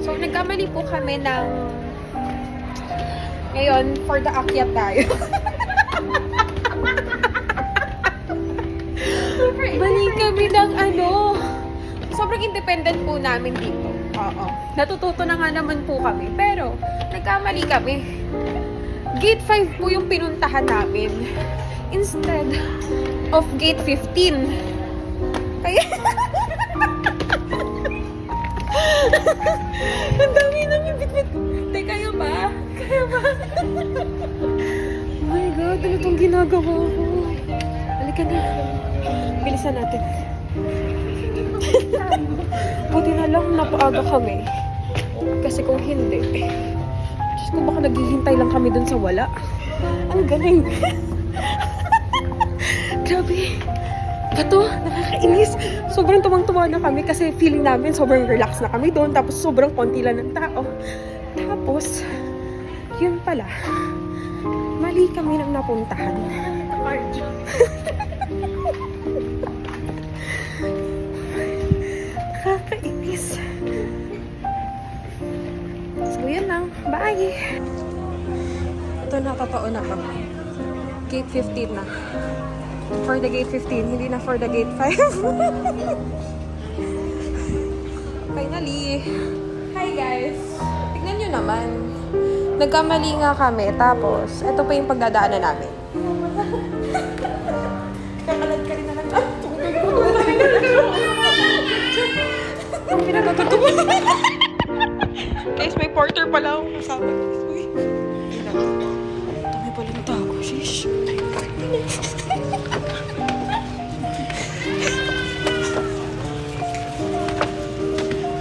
So, nagkamali po kami ng... Ngayon, for the akyat tayo. Mali kami ng ano. Sobrang independent po namin dito. Oo. Natututo na nga naman po kami. Pero, nagkamali kami. Gate 5 po yung pinuntahan namin. Instead of gate 15. Kaya... Ang dami namin bitbit. Tay, kaya ba? Kaya ba? Oh my God, ano itong ginagawa ko? Halika na. Bilisan natin. Buti na lang napaaga kami. Kasi kung hindi, Diyos ko, baka naghihintay lang kami dun sa wala. Ang galing. Grabe. Bato, nakakainis. Sobrang tuwang-tuwa na kami kasi feeling namin sobrang relax na kami doon. Tapos sobrang konti lang ng tao. Tapos, yun pala. Mali kami nang napuntahan. Nakakainis. So, yun lang. Bye! Ito na, totoo na kami. Gate 15 na. For the gate 15, hindi na for the gate 5. Finally. Hi guys. Tignan nyo naman. Nagkamali nga kami. Tapos, ito pa yung pagdadaanan namin. Kakalad ka rin na lang. Ang pinagatutuwa. Guys, may porter pala akong kasama. Uy. Dami palang tao. Shish.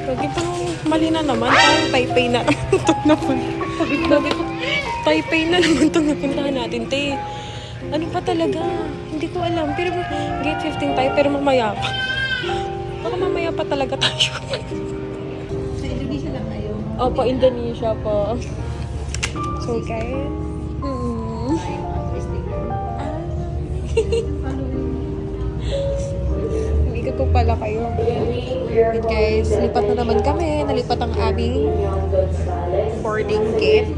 Lagi pa mali na naman. Parang Taipei na naman itong napuntahan. Taipei na naman itong napuntahan natin, te. Ano pa talaga? Hindi ko alam. Pero gate 15 tayo, pero mamaya pa. Baka mamaya pa talaga tayo. Sa Indonesia lang tayo. Opo, Indonesia po. So, guys. Hindi ko pala kayo. And guys, lipat na naman kami. Nalipat ang aming boarding gate.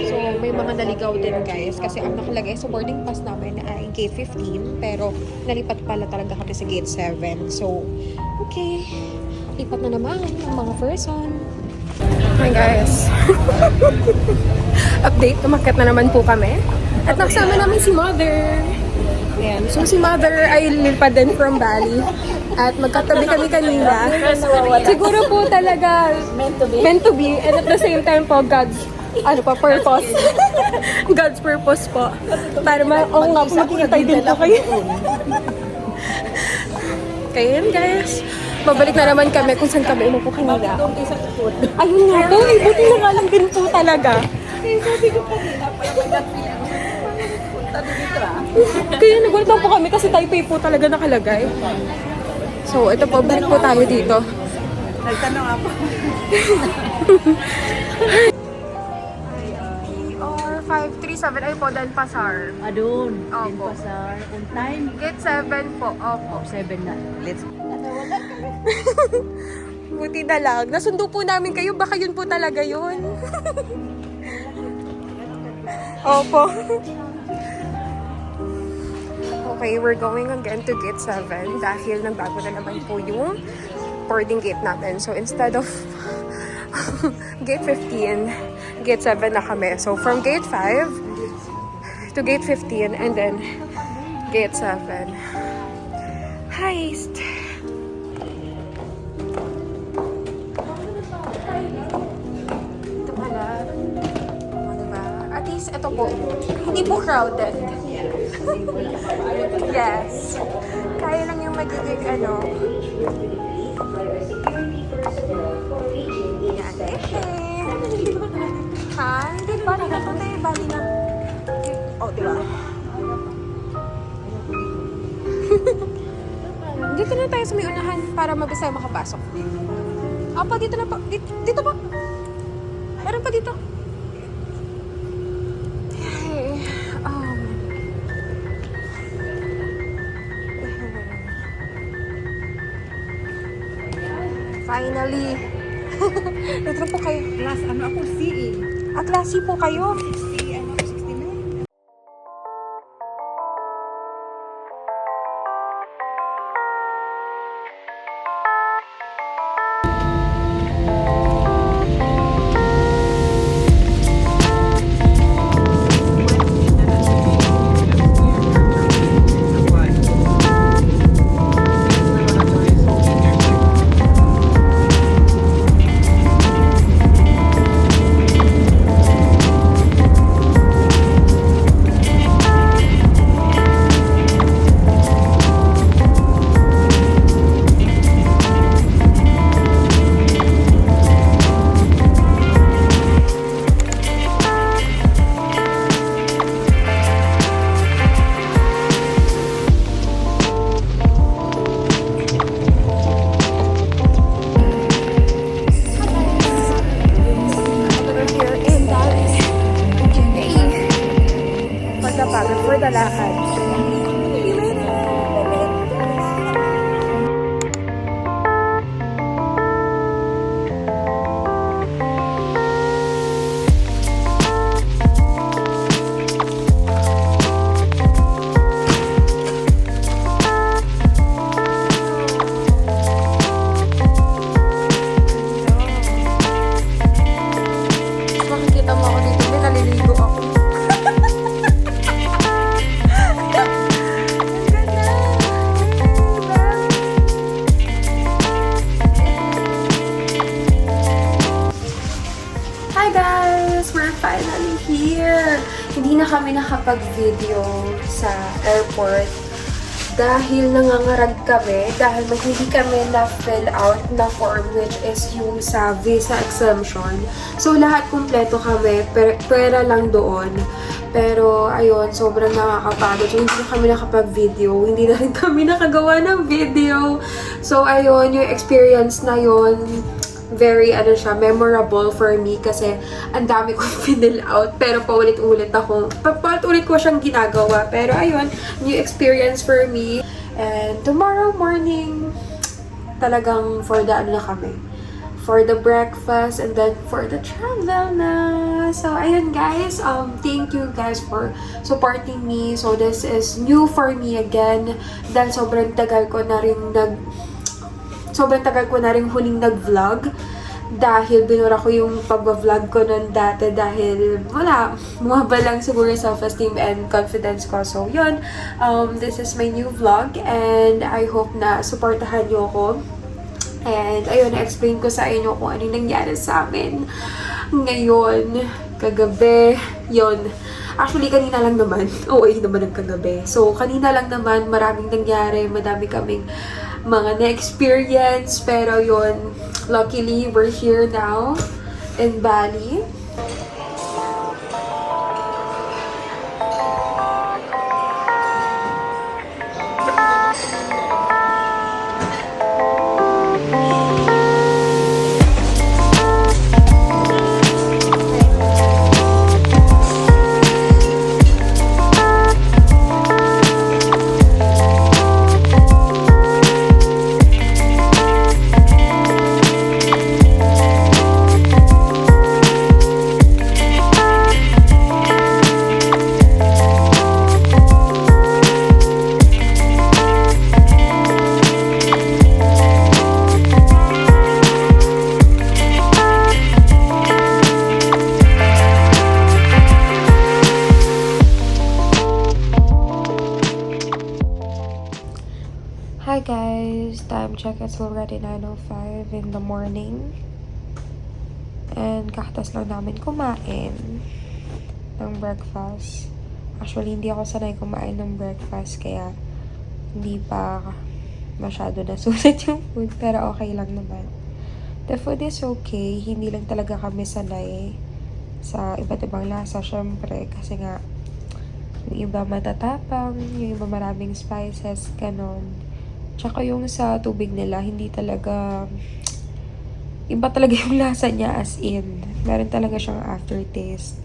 So, may mga naligaw din guys. Kasi ang nakalagay sa boarding pass namin ay gate 15. Pero, nalipat pala talaga kami sa gate 7. So, okay. Lipat na naman ang mga person. Hi guys. Update, umakyat na naman po kami. At nakasama namin si Mother. Ayan. So si Mother ay lilipad din from Bali. At magkatabi kami kanina. Siguro po talaga meant to be. And at the same time po, God's purpose. God's purpose po. Para makikintay din po kayo. Kaya yun guys. Babalik na naman kami kung saan kami umupo kanina. Ayun nga po, buti na nga lang din po talaga. Kaya nagulat po kami kasi Taipei po talaga nakalagay. So, ito po, balik po tayo dito. Nagtanong ako. ER 537 ay po, Denpasar. Adun. Opo. Pasar. On time. Gate 7 po, opo. 7 na. Let's go. Buti na lang. Nasundo po namin kayo, baka yun po talaga yun. Opo. Okay, we're going again to gate 7 dahil nagbago na naman po yung boarding gate natin. So, instead of gate 15, gate 7 na kami. So, from gate 5 to gate 15 and then gate 7. Heist! Ito pala. O, diba? At least, ito po. Hindi po crowded. Yes. Kaya lang yung magiging ano. Yan. Ha? Hindi ba? Nakapunta yung bali na. Oh, diba? Dito na tayo sa may unahan para mabilis tayo makapasok. Apa, dito na pa. Dito pa. Meron pa dito. Hey, Finally. Ito po kayo. Plus, ano ako, CE. Klase po kayo. 60, ano, 69. We're here in Bali. Yay! Pagkapagod for the lakad. We made it! Makikita mo ako dito, may naliligo ako. Ang ganda! Hi guys! We're finally here! Hindi na kami nakapag-video sa airport dahil nangangarag kami, dahil hindi kami na-fill out na form, which is yung sa visa exemption. So, lahat kumpleto kami, pera lang doon. Pero, ayun, sobrang nakakapagod. So, hindi na kami nakapag-video. Hindi na rin kami nakagawa ng video. So, ayun, yung experience na yun, very, memorable for me kasi ang dami kong fill out pero paulit-ulit ko siyang ginagawa. Pero ayun, new experience for me. And tomorrow morning, talagang for the for the breakfast and then for the travel na. So, ayun guys, thank you guys for supporting me. So, this is new for me again dahil sobrang tagal ko na rin huling nag-vlog dahil binura ko yung pag-vlog ko nun dati dahil bumaba lang siguro yung self-esteem and confidence ko. So, yun. This is my new vlog and I hope na supportahan nyo ako. And, ayun, na-explain ko sa inyo kung ano nangyari sa amin ngayon, kagabi, yun. Actually, kanina lang naman. OA naman ang kagabi. So, kanina lang naman, maraming nangyari, madami kaming mga na-experience, pero yun, luckily, we're here now in Bali. Hi guys, time check, it's already 9:05 in the morning. And kakatas lang namin kumain ng breakfast. Actually, hindi ako sanay kumain ng breakfast kaya hindi pa masyado nasulit yung food, pero okay lang naman. The food is okay, hindi lang talaga kami sanay sa iba't ibang lasa, syempre, kasi nga yung iba matatapang, yung iba maraming spices, ganon. Tsaka yung sa tubig nila, hindi talaga, iba talaga yung lasa niya, as in. Meron talaga siyang aftertaste.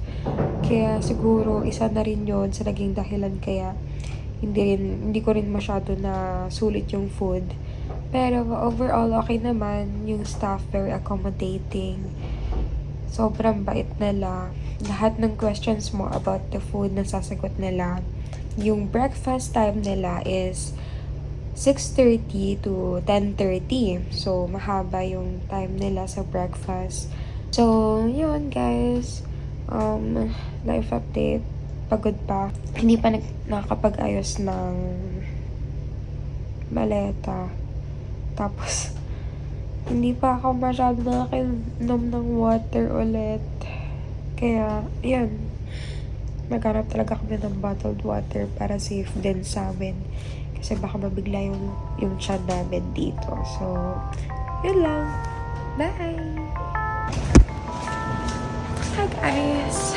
Kaya siguro, isa na rin yun sa naging dahilan kaya hindi ko rin masyado na sulit yung food. Pero overall, okay naman. Yung staff, very accommodating. Sobrang bait nila. Lahat ng questions mo about the food na sasagot nila. Yung breakfast time nila is 6:30 to 10:30. So, mahaba yung time nila sa breakfast. So, yun guys. Life update. Pagod pa. Hindi pa nakakapag-ayos ng maleta. Tapos, hindi pa ako masyado nakakinom ng water ulit. Kaya, yun. Maghanap talaga kami ng bottled water para safe din sa amin. Kasi baka mabigla yung tiyan namin dito. So, yun lang. Bye! Hi guys!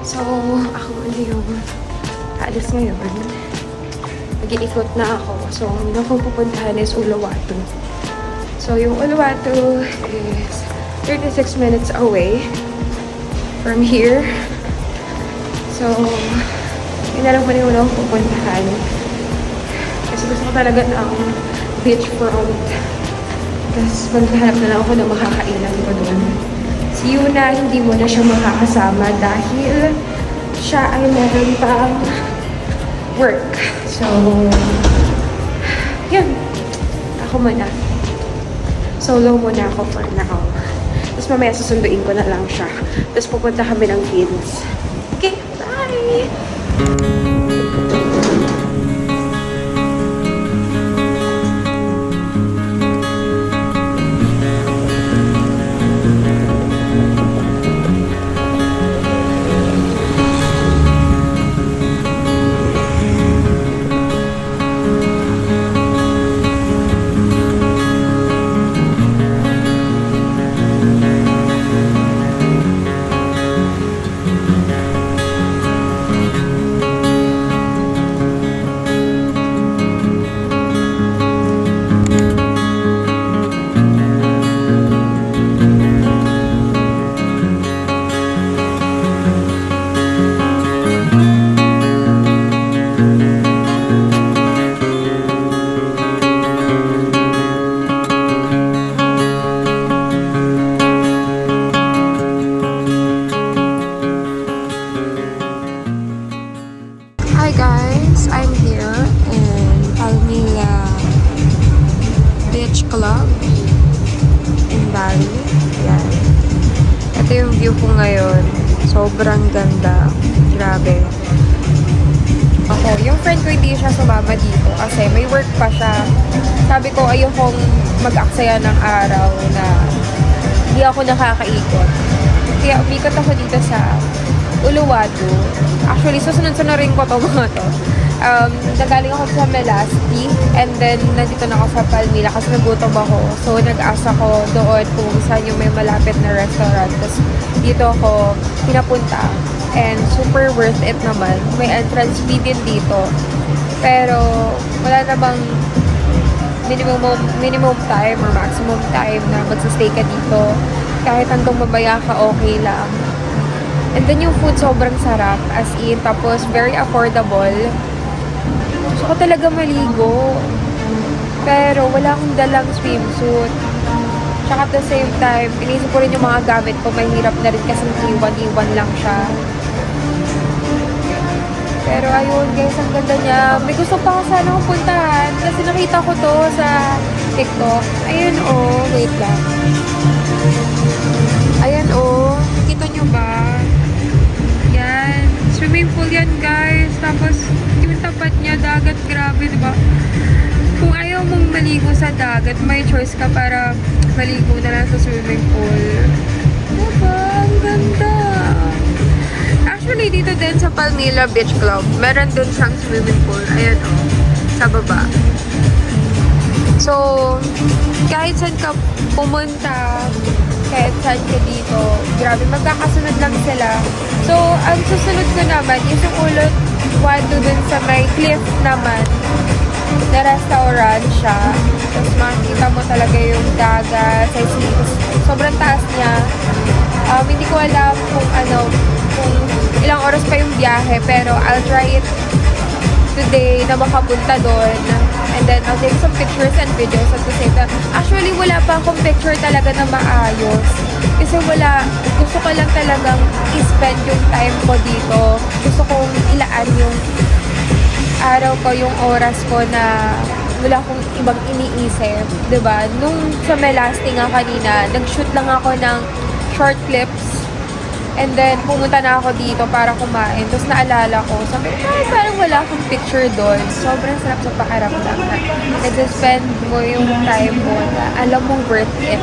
So, ako yung aalis ngayon. Mag-iikot na ako. So, yung akong pupuntahan is Uluwatu. So, yung Uluwatu is 36 minutes away from here. So, yun na lang muna yung akong pupuntahan. Kasi gusto ko talaga ng beachfront. Tapos, maghahanap na lang ako ng makakainan ko doon. Si Yuna, hindi mo na siya makakasama dahil siya ay meron pang work. So, yun. Ako muna. Solo muna ako for now. Tapos mamaya susunduin ko na lang siya. Tapos pupunta kami ng kids. Okay, bye! Hi guys, I'm here in Palmilla Beach Club in Bali. Yan. Ito yung view ko ngayon. Sobrang ganda. Grabe. Ako, yung friend ko hindi siya sumama dito kasi may work pa siya. Sabi ko ayokong mag-aksaya ng araw na hindi ako nakakaikot. Kaya umikot ako dito sa Uluwatu. Actually, susunod-sunurin ko to mga to. Nagaling ako sa Melasti and then nandito na ako sa Palmilla kasi nagutom ako. So, nag-asa ko doon kung saan yung may malapit na restaurant. Tapos, dito ako pinapunta. And super worth it naman. May entrance fee din dito. Pero, wala namang minimum time or maximum time na magsastay ka dito. Kahit hanggang mabaya ka, okay lang. And then yung food sobrang sarap, as in, tapos very affordable. Gusto ko talaga maligo. Pero wala akong dalang swimsuit. Tsaka at the same time, inisip ko rin yung mga gamit ko, mahirap na rin kasi iwan-iwan lang siya. Pero ayun guys, ang ganda niya. May gusto pa ako sana akong puntahan kasi nakita ko to sa TikTok. Ayun oh, wait lang. Ayan oh, kita nyo ba? Yan. Swimming pool yan guys. Tapos yung tapat niya, dagat, grabe diba? Kung ayaw mong maligo sa dagat, may choice ka para maligo na lang sa swimming pool. Diba? Ang ganda! Actually, dito din sa Palmilla Beach Club, meron din siyang swimming pool. Ayan o, sa baba. So, kahit saan ka pumunta, kahit saan ka dito, grabe, magkakasunod lang sila. So, ang susunod ko naman is yung Uluwatu dun sa may cliff naman na restaurant siya. Tapos makikita mo talaga yung dagat, sobrang taas niya. Hindi ko alam kung ilang oras pa yung biyahe, pero I'll try it today na makapunta doon. And then, I'll take some pictures and videos at the same time. Actually, wala pa akong picture talaga na maayos. Kasi gusto ko lang talagang i-spend yung time ko dito. Gusto kong ilaan yung araw ko, yung oras ko na wala akong ibang iniisip. 'Di ba? Nung sa Melasting nga kanina, nag-shoot lang ako ng short clips. And then, pumunta na ako dito para kumain. Tapos naalala ko, sabi ko, parang wala akong picture doon. Sobrang sarap sa pakiramdam na nag-spend mo yung time mo na alam mong worth it.